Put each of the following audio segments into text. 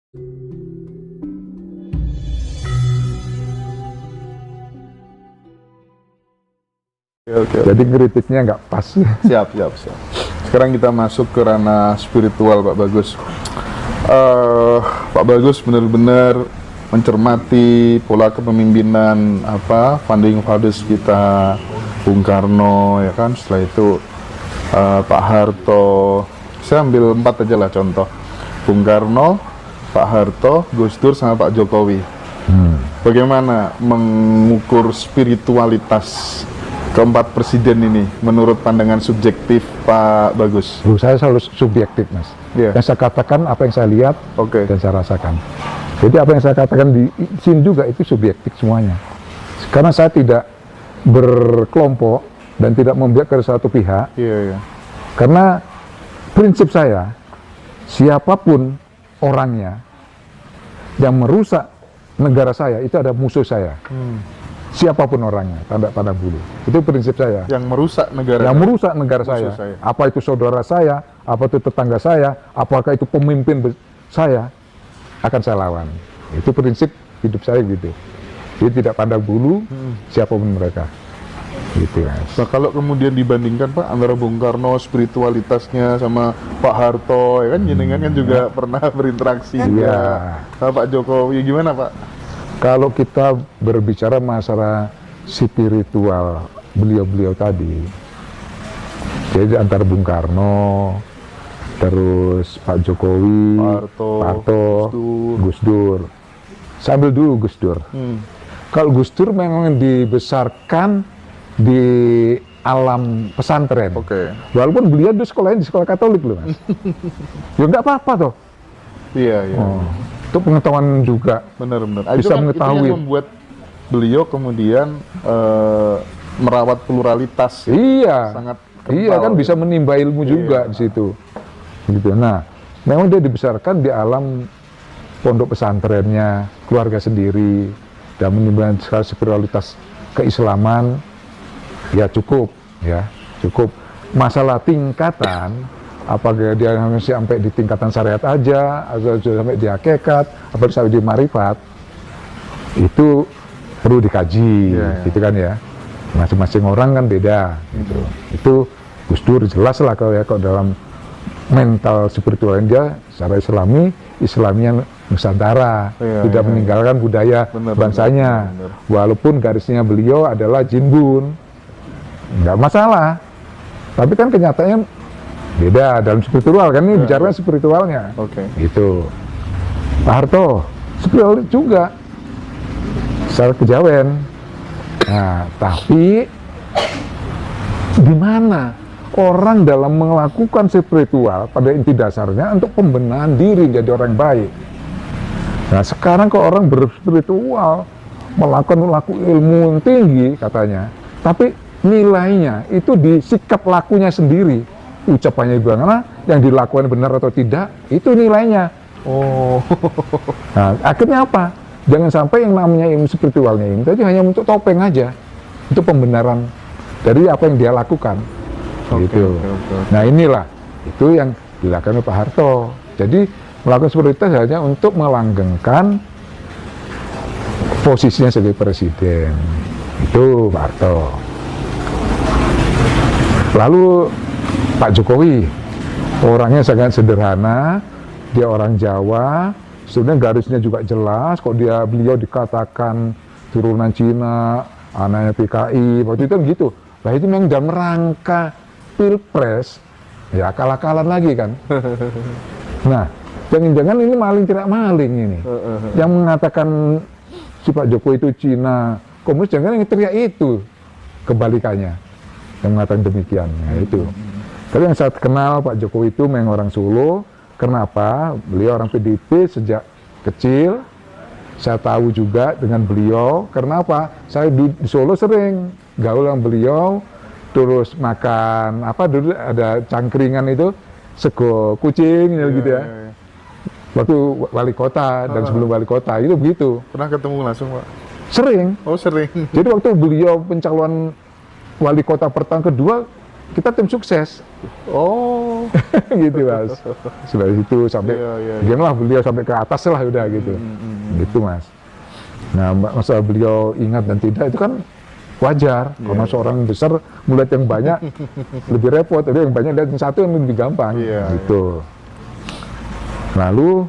Oke. Jadi kritiknya nggak pas. Siap. Sekarang kita masuk ke ranah spiritual, Pak Bagus. Pak Bagus benar-benar mencermati pola kepemimpinan founding fathers kita, Bung Karno, ya kan. Setelah itu Pak Harto. Saya ambil 4 aja lah contoh. Bung Karno, Pak Harto, Gus Dur, sama Pak Jokowi. Bagaimana mengukur spiritualitas keempat presiden ini menurut pandangan subjektif Pak Bagus? Saya selalu subjektif, Mas. Yeah. Yang saya katakan apa yang saya lihat dan saya rasakan. Jadi apa yang saya katakan di sini juga itu subjektif semuanya. Karena saya tidak berkelompok dan tidak membiak ke satu pihak. Iya. Karena prinsip saya, siapapun orangnya yang merusak negara saya itu ada musuh saya. Siapapun orangnya, tanda pandang bulu. Itu prinsip saya. Yang merusak negara. Yang merusak negara saya. Apa itu saudara saya, apa itu tetangga saya, apakah itu pemimpin saya, akan saya lawan. Itu prinsip hidup saya gitu. Jadi tidak pandang bulu, siapapun mereka. Gitu, Mas. Nah, kalau kemudian dibandingkan Pak antara Bung Karno spiritualitasnya sama Pak Harto, ya kan jenengan kan juga pernah berinteraksi juga sama Pak Jokowi, gimana Pak? Kalau kita berbicara masalah spiritual beliau-beliau tadi, jadi antara Bung Karno, terus Pak Jokowi, Pak Harto, Gus Dur. Sambil dulu Gus Dur. Kalau Gus Dur memang dibesarkan di alam pesantren. Walaupun beliau dulu sekolahnya di sekolah Katolik loh, Mas. Ya nggak apa-apa toh. Iya. Itu pengetahuan juga. Benar. Bisa mengetahui. Itu yang membuat beliau kemudian merawat pluralitas. Iya. Sangat kental, iya kan bisa menimba ilmu juga di situ. Gitu. Nah, memang dia dibesarkan di alam pondok pesantrennya, keluarga sendiri, dan menimba spiritualitas keislaman. Ya cukup. Masalah tingkatan, apakah dia sampai di tingkatan syariat aja, atau sampai di hakikat, apa sampai di marifat, itu perlu dikaji, gitu kan ya. Masing-masing orang kan beda, gitu. Itu Gus Dur jelas lah kalau dalam mental spiritual dia secara Islaminya Nusantara, tidak meninggalkan budaya bangsanya. Walaupun garisnya beliau adalah Jinbun, nggak masalah. Tapi kan kenyataannya beda dalam spiritual kan, ini bicara spiritualnya. Gitu. Pak Harto spiritual juga secara kejawen. Nah, tapi di mana orang dalam melakukan spiritual pada inti dasarnya untuk pembenahan diri jadi orang baik. Nah, sekarang kok orang berspiritual melakukan ilmu yang tinggi katanya, tapi nilainya itu di sikap lakunya sendiri. Ucapannya gimana, yang dilakukan benar atau tidak, itu nilainya. Nah, akhirnya apa? Jangan sampai yang namanya ilmu spiritualnya ini tadi hanya untuk topeng aja, untuk pembenaran dari apa yang dia lakukan. Gitu. Nah, inilah itu yang dilakukan oleh Pak Harto. Jadi melakukan spiritualitas hanya untuk melanggengkan posisinya sebagai presiden. Itu Pak Harto. Lalu Pak Jokowi, orangnya sangat sederhana, dia orang Jawa, sebenarnya garisnya juga jelas. Kok beliau dikatakan turunan Cina, anaknya PKI, waktu itu kan gitu. Nah, itu memang dalam rangka Pilpres, ya akal-akalan lagi kan. Nah, jangan-jangan ini maling tidak maling ini. Yang mengatakan si Pak Jokowi itu Cina, komunis, jangan yang teriak itu kebalikannya. Yang mengatakan demikian, ya itu. Tapi yang saya kenal Pak Jokowi itu memang orang Solo. Kenapa? Beliau orang PDIP sejak kecil. Saya tahu juga dengan beliau. Kenapa? Saya di Solo sering gaul dengan beliau. Terus makan dulu ada cangkringan itu sego kucing gitu ya. Waktu wali kota dan sebelum wali kota itu begitu. Pernah ketemu langsung Pak? Sering. Sering. Jadi waktu beliau pencalonan wali kota pertama kedua, kita tim sukses. Oh. Gitu Mas. Setelah itu sampai lah beliau sampai ke atas lah udah gitu. Gitu Mas. Nah, masa beliau ingat dan tidak itu kan wajar, karena seorang besar melihat yang banyak lebih repot, jadi yang banyak lihat yang satu yang lebih gampang, gitu. Lalu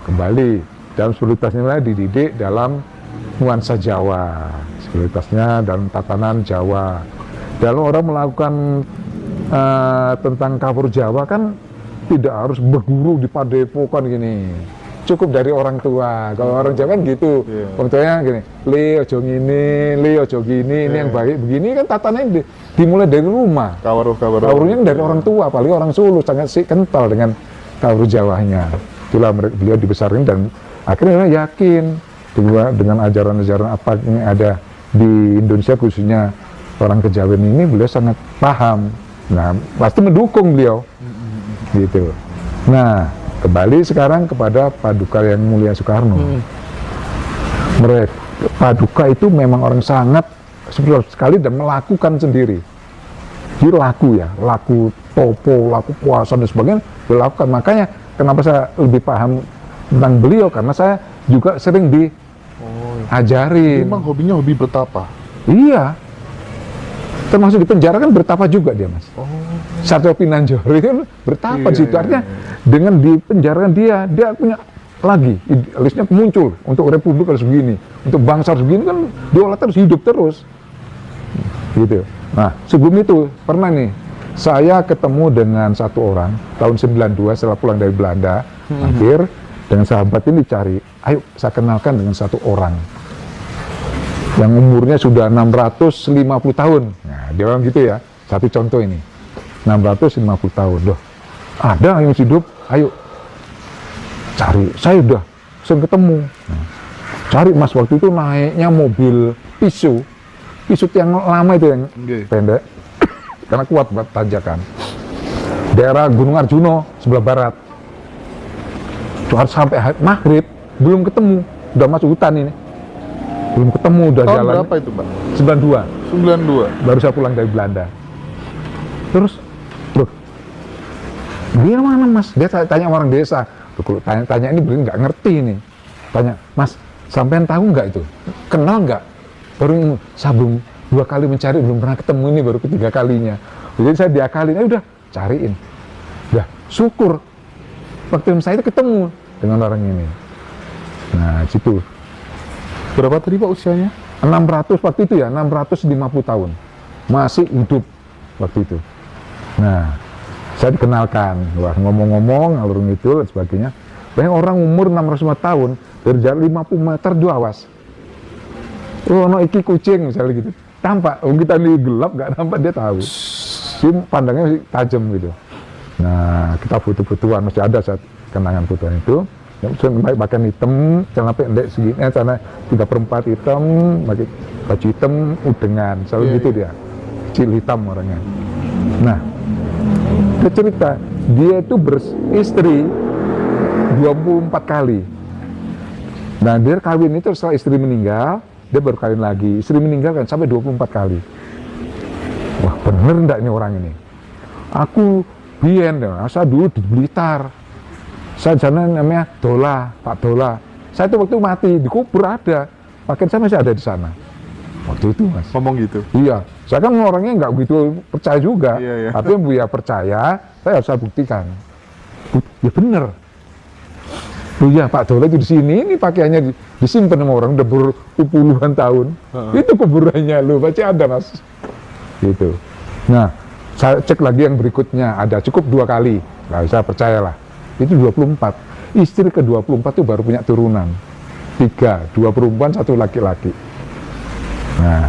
kembali dalam spiritualitasnya dididik dalam nuansa Jawa, spiritualitasnya dalam tatanan Jawa. Dalam orang melakukan tentang kawur Jawa kan tidak harus berguru di padepokan gini. Cukup dari orang tua. Kalau orang Jawa kan gitu, orang tuanya gini, li ojo ngini, li ojo gini, ini yang baik begini kan tatananya dimulai dari rumah. Kawurnya dari orang tua, apalagi orang Sulu sangat kental dengan kawur Jawanya. Itulah beliau dibesarkan dan akhirnya yakin dengan ajaran-ajaran apa yang ada di Indonesia khususnya orang Kejawen ini beliau sangat paham. Nah, pasti mendukung beliau, gitu. Nah. Kembali sekarang kepada Paduka Yang Mulia Soekarno. Mereka Paduka itu memang orang sangat spiritual sekali dan melakukan sendiri. Dia laku topo, laku puasa dan sebagainya dilakukan. Makanya kenapa saya lebih paham tentang beliau karena saya juga sering diajarin. Memang hobinya hobi bertapa. Iya. Termasuk di penjara kan bertapa juga dia Mas. Satyo Pinanjori kan bertapa di situ. Artinya dengan di penjara dia punya lagi idealisnya muncul untuk republik harus begini, untuk bangsa harus begini kan diolah terus hidup terus. Gitu. Nah, sebelum itu pernah nih saya ketemu dengan satu orang tahun 92 setelah pulang dari Belanda, akhir dengan sahabat ini dicari, ayo saya kenalkan dengan satu orang yang umurnya sudah 650 tahun. Nah, dia bilang gitu ya. Satu contoh ini. 650 tahun. Loh, ada yang hidup, ayo cari. Saya udah sering ketemu. Nah, cari Mas, waktu itu naiknya mobil pisau yang lama itu yang pendek. Karena kuat buat tanjakan. Daerah Gunung Arjuno, sebelah barat. Cuma sampai maghrib, belum ketemu. Udah masuk hutan ini. Belum ketemu, udah tahun jalan. Berapa itu Pak? 92. Baru saya pulang dari Belanda. Terus, loh, dia mana Mas? Dia tanya orang desa. Loh, tanya ini belum nggak ngerti ini. Tanya, Mas, sampean tahu nggak itu? Kenal nggak? Baru saya belum 2 kali mencari, belum pernah ketemu ini, baru ketiga kalinya. Jadi saya diakalin, udah cariin. Udah, syukur. Waktu saya itu ketemu dengan orang ini. Nah, situ. Berapa tadi Pak usianya? 600 waktu itu ya, 650 tahun. Masih hidup waktu itu. Nah, saya dikenalkan, wah ngomong-ngomong, ngalur ngidul dan sebagainya. Banyak orang umur 605 tahun, dari jarak 50 meter dia awas. Oh, no iki kucing misalnya gitu. Tampak, kita ini gelap, nggak nampak, dia tahu. Dia pandangnya masih tajam gitu. Nah, kita foto-fotoan, masih ada saat kenangan fotoan itu. Yang pakaian hitam, celana pendek segini, celana 3/4 hitam, pakai baju hitam, udengan, selalu gitu dia. Kecil hitam orangnya. Nah, dia cerita, dia itu beristri 24 kali. Nah, dia kawin itu setelah istri meninggal, dia baru kawin lagi. Istri meninggal kan sampai 24 kali. Wah, bener enggak ini orang ini? Aku bien, saya dulu di Blitar. Saya sana namanya Dola, Pak Dola. Saya itu waktu mati, dikubur ada. Pakaian saya masih ada di sana. Waktu itu Mas. Ngomong gitu? Iya. Saya kan orangnya nggak begitu percaya juga. Tapi yang percaya, saya harus buktikan. Ya bener. Oh iya, Pak Dola itu di sini, ini pakaiannya disimpan sama orang udah berpuluhan tahun. Itu kuburannya, lu baca ada Mas. Gitu. Nah, saya cek lagi yang berikutnya, ada cukup 2 kali. Nah, saya percayalah. Itu 24. Istri ke-24 itu baru punya turunan. 3, 2 perempuan, 1 laki-laki. Nah,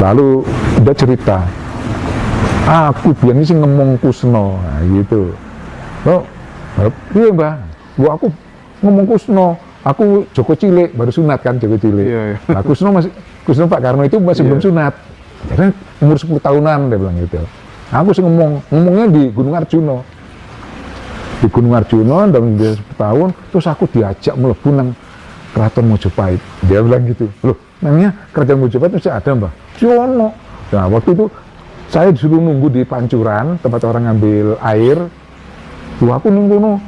lalu udah cerita, aku biar ini sih ngomong kusno, nah, gitu. Oh, iya Mbak, aku ngomong kusno, aku Joko Cilik, baru sunat kan Joko Cilik. Nah, kusno Pak Karno itu masih belum sunat. Jadi umur 10 tahunan dia bilang gitu. Aku sih ngomongnya di Gunung Arjuno. Di Gunung Arjuno dan dia 10 tahun, terus aku diajak mlebu nang Keraton Mojopahit. Dia bilang gitu, loh, namanya Kerajaan Mojopahit masih ada Mbah? Siono. Nah, waktu itu Saya disuruh nunggu di pancuran tempat orang ngambil air. Tuh aku nunggu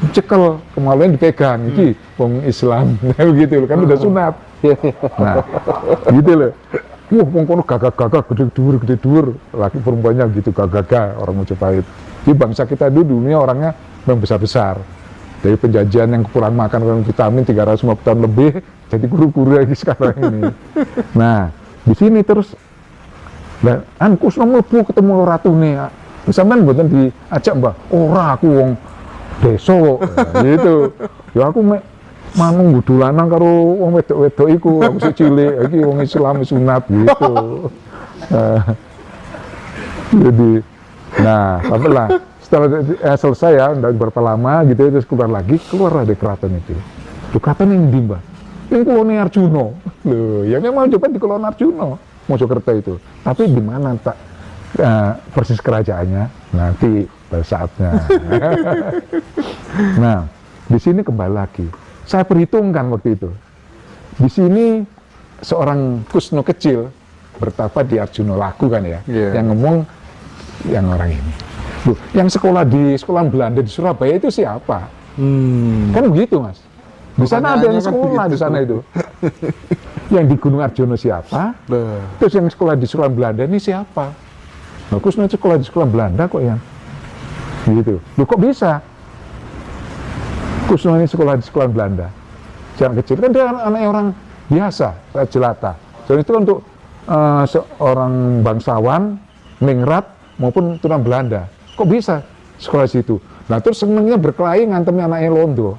dicekel, kemaluan dipegang, iki wong Islam, begitu loh, kan udah sunat. Nah, gitu loh. Wong kono gagah-gagah, gede dhuwur, laki perempuannya gitu gagah-gagah orang Mojopahit. Di bangsa kita dulunya orangnya memang besar-besar. Dari penjajahan yang kurang makan vitamin 350 tahun lebih, jadi guru-guru lagi sekarang ini. Nah, di sini terus lah, Kusno mlebu ketemu ratune. Sampeyan mboten diajak, Mbah? Ora, aku wong desa kok. Gitu. Ya aku mek manung nggudu lanang karo wong wedok-wedok iku, aku sik cilik, iki wong Islam sunat gitu. Jadi sampailah setelah selesai ya, udah berapa lama gitu, terus keluarlah dari keraton itu. Tuh keraton yang di Mbah? Yang Kulon Arjuno. Loh, ya memang coba di Kulon Arjuno, Mojokerto itu. Tapi di mana tak persis kerajaannya? Nanti pada saatnya. Nah, di sini kembali lagi. Saya perhitungkan waktu itu. Di sini seorang Kusno kecil bertapa di Arjuno Laku kan ya, yang ngomong yang orang ini. Loh, yang sekolah di sekolah Belanda di Surabaya itu siapa? Kan begitu, Mas. Di sana ada yang sekolah di sana itu. Yang di Gunung Arjuno siapa? Terus yang sekolah di sekolah Belanda ini siapa? Nah, Kusno sekolah di sekolah Belanda kok yang gitu. Loh, kok bisa? Kusno ini sekolah di sekolah Belanda. Jangan kecil kan dia anaknya orang biasa, jelata. Jadi itu untuk seorang bangsawan, ningrat maupun turunan Belanda. Kok bisa sekolah di situ? Nah terus senangnya berkelahi ngantem anaknya Londo.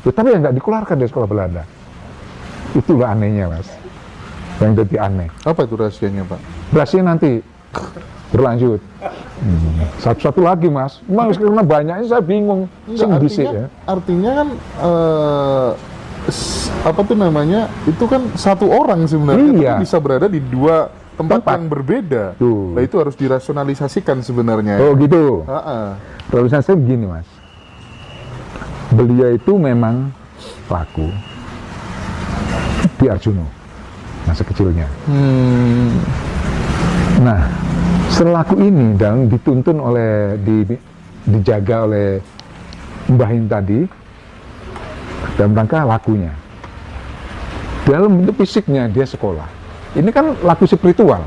Tapi yang nggak dikeluarkan dari sekolah Belanda. Itulah anehnya, Mas. Yang jadi aneh. Apa itu rahasianya, Pak? Rahasia nanti berlanjut. Satu-satu lagi, Mas. Memang karena banyaknya saya bingung. Artinya kan apa tuh namanya? Itu kan satu orang sebenarnya, tapi bisa berada di dua tempat yang berbeda. Nah itu harus dirasionalisasikan sebenarnya. Oh gitu. Rasionalisasi begini, Mas. Beliau itu memang laku di Arjuno masa kecilnya. Nah, selaku ini dan dituntun oleh dijaga oleh Mbah Hin tadi dalam rangka lakunya. Dalam bentuk fisiknya dia sekolah. Ini kan laku spiritual.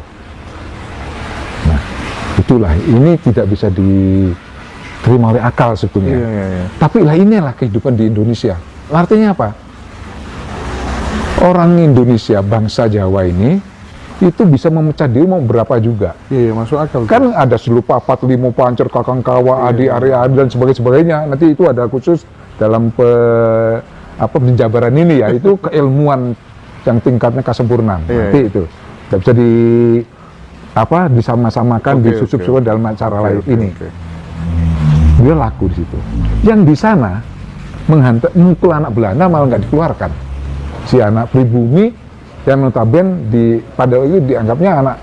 Nah, itulah ini tidak bisa diterima oleh akal sebetulnya. Tapi lah inilah kehidupan di Indonesia. Artinya apa? Orang Indonesia, bangsa Jawa ini itu bisa memecah diri mau berapa juga. Iya, masuk akal. Kan ada Selupa, Papat, Limo, Pancer, Kakang Kawa, Adi, Arya, dan sebagainya. Nanti itu ada khusus dalam penjabaran ini ya, itu keilmuan yang tingkatnya kesempurnaan. Nanti itu tidak bisa disama-samakan, disusup-susupkan dalam acara lain ini. Dia laku di situ. Yang di sana menghantam anak Belanda malah nggak dikeluarkan. Si anak pribumi yang notabene pada itu dianggapnya anak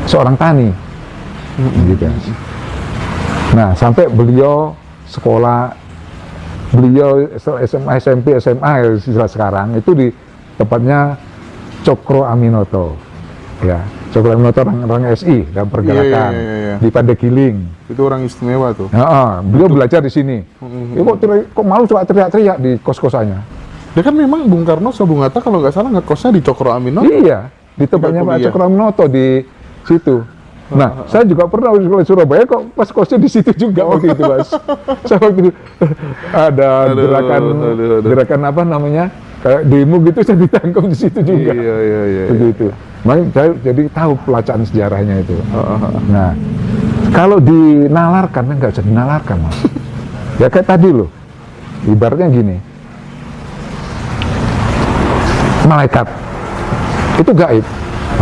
seorang tani. Gitu. Nah, sampai beliau sekolah, beliau SMA, SMP, SMA sekarang itu di tempatnya Cokro Aminoto. Ya, Cokro Aminoto orang SI dalam pergerakan di Pandegiling. Itu orang istimewa tuh. Beliau belajar di sini. Kok malu coba teriak-teriak di kos-kosannya. Ya kan memang Bung Karno sama Bung Hatta kalau nggak salah ngekosnya di Cokro Aminoto. Iya, di tempatnya Pak Cokro Aminoto di situ. Nah, saya juga pernah di Surabaya kok pas kosnya di situ juga waktu itu, Mas. Saya waktu itu ada gerakan apa namanya? Kayak demo gitu, saya ditangkap di situ juga. Iya. Begitu. Makanya saya jadi tahu pelacaan sejarahnya itu. Nah, kalau dinalarkan, nggak bisa dinalarkan, Mas. Ya kayak tadi loh, ibaratnya gini. Malaikat itu gaib,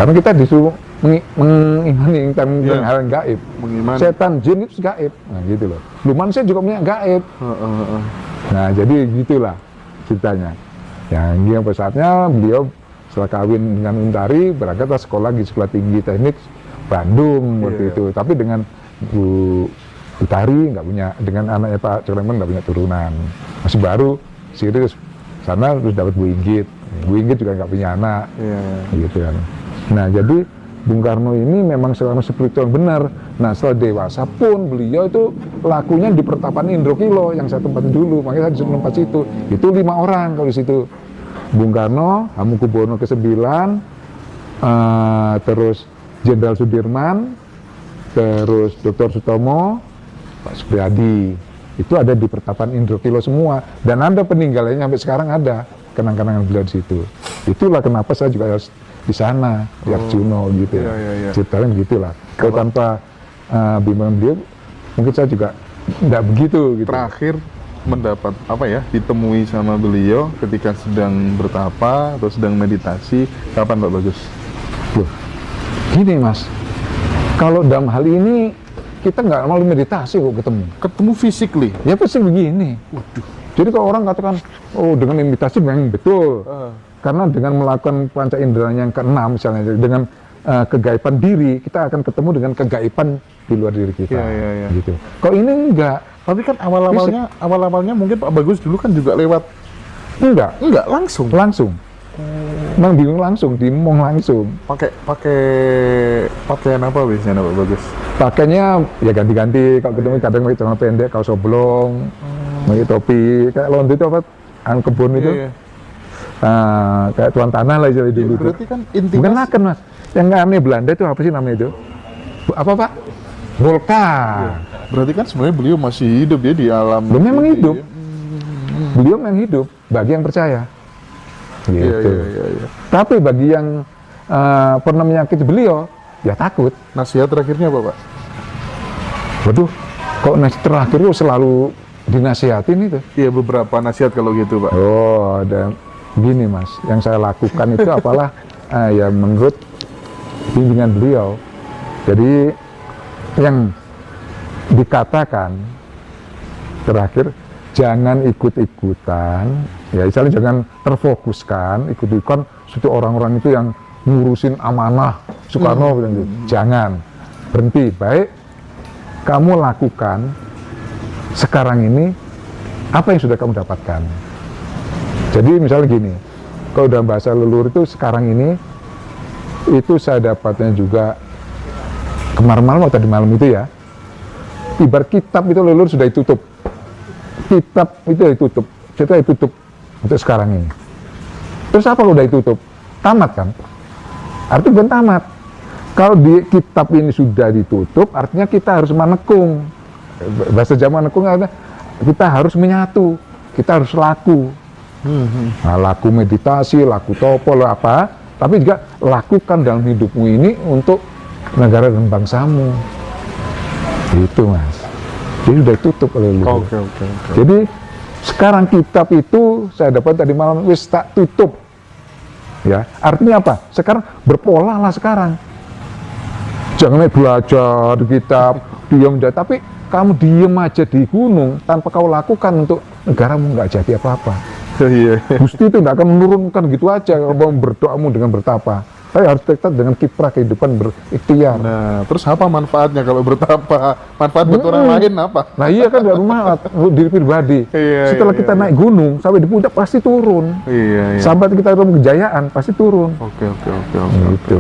karena kita disuruh mengimani tentang hal yang gaib. Setan, jin itu gaib, nah gitu loh. Manusia juga punya gaib. Nah jadi gitulah ceritanya. Yang pada saatnya beliau setelah kawin dengan Untari berangkat sekolah di Sekolah Tinggi Teknik Bandung waktu itu. Tapi dengan Bu Untari nggak punya, dengan anaknya Pak Cokremen nggak punya turunan, masih baru, serius. Sana terus dapat Bu Inggit. Bu Inggit juga nggak punya anak, gitu kan. Nah jadi Bung Karno ini memang seorang spiritual benar. Nah setelah dewasa pun beliau itu lakunya di pertapan Indrokilo yang saya tempatin dulu, makanya saya disuruh tempat situ. Itu 5 orang kalau di situ. Bung Karno, Hamengkubuwono ke-9, terus Jenderal Sudirman, terus Dr. Sutomo, Pak Supriyadi. Itu ada di pertapan Indrokilo semua. Dan ada peninggalannya sampai sekarang ada kenang-kenangan beliau di situ. Itulah kenapa saya juga harus di sana, di Arjuno gitu. Ceritanya begitulah. Kalau tanpa bimbingan beliau, mungkin saya juga tidak begitu. Gitu. Terakhir mendapat apa ya, ditemui sama beliau ketika sedang bertapa atau sedang meditasi, kapan Pak Bagus? Loh, gini Mas, kalau dalam hal ini kita nggak mau meditasi kok ketemu physically. Ya pasti begini. Waduh. Jadi kalau orang katakan, oh dengan meditasi memang betul. Karena dengan melakukan panca inderanya yang ke-6 misalnya, dengan kegaiban diri, kita akan ketemu dengan kegaiban di luar diri kita. Gitu. Kalau ini enggak. Tapi kan awal-awalnya mungkin Pak Bagus dulu kan juga lewat. Enggak Langsung. Memang bingung langsung, dimong langsung. Pakai pakaian apa biasanya Pak Bagus? Pakainya ya ganti-ganti, kalau ketemu kadang pakai celana pendek, kaos oblong, pakai topi, kayak lonte itu apa? Kebun itu. Kayak tuan tanah lah jadi dulu. Berarti kan inti bukan laken Mas. Yang namanya Belanda itu apa sih namanya itu? Apa Pak? Volka. Berarti kan sebenarnya beliau masih hidup ya di alam. Beliau memang hidup. Beliau memang hidup bagi yang percaya. Gitu. Tapi bagi yang pernah menyakiti beliau, ya takut. Nasihat terakhirnya apa Pak? Waduh, kok nasihat terakhir itu selalu dinasihatin itu? Iya, beberapa nasihat kalau gitu Pak. Oh, ada gini Mas, yang saya lakukan itu apalah ya menurut bimbingan beliau. Jadi yang dikatakan terakhir, jangan ikut-ikutan, ya misalnya jangan terfokuskan, ikut-ikutan itu orang-orang itu yang ngurusin amanah Soekarno, bilang gitu. Jangan, berhenti. Baik, kamu lakukan sekarang ini apa yang sudah kamu dapatkan. Jadi misalnya gini, kalau dalam bahasa leluhur itu sekarang ini, itu saya dapatnya juga kemarin malam atau tadi malam itu ya, ibarat kitab itu leluhur sudah ditutup. Kitab itu ditutup, cerita ditutup untuk sekarang ini. Terus apa kalau udah ditutup? Tamat kan? Artinya bukan tamat. Kalau di kitab ini sudah ditutup, artinya kita harus menekung. Bahasa Jawa menekung artinya kita harus menyatu, kita harus laku. Nah, laku meditasi, laku topo, apa, tapi juga lakukan dalam hidupmu ini untuk negara dan bangsamu. Itu Mas. Jadi sudah ditutup oleh leluhur. Oke. Jadi sekarang kitab itu saya dapat tadi malam wis tak tutup. Ya, artinya apa? Sekarang berpola lah sekarang. Jangan belajar di kitab, diam aja. Tapi kamu diam aja di gunung tanpa kau lakukan untuk negaramu, nggak jadi apa-apa. Iya. Gusti itu nggak akan menurunkan gitu aja kalau mau berdoamu dengan bertapa. Tapi harus tetap dengan kiprah kehidupan berikhtiar. Nah, terus apa manfaatnya kalau bertapa? Manfaat buat orang lain apa? Nah iya kan nggak bermanfaat untuk diri pribadi. Setelah kita naik gunung sampai di puncak pasti turun. Sampai kita turun kejayaan pasti turun. Oke. Gitu.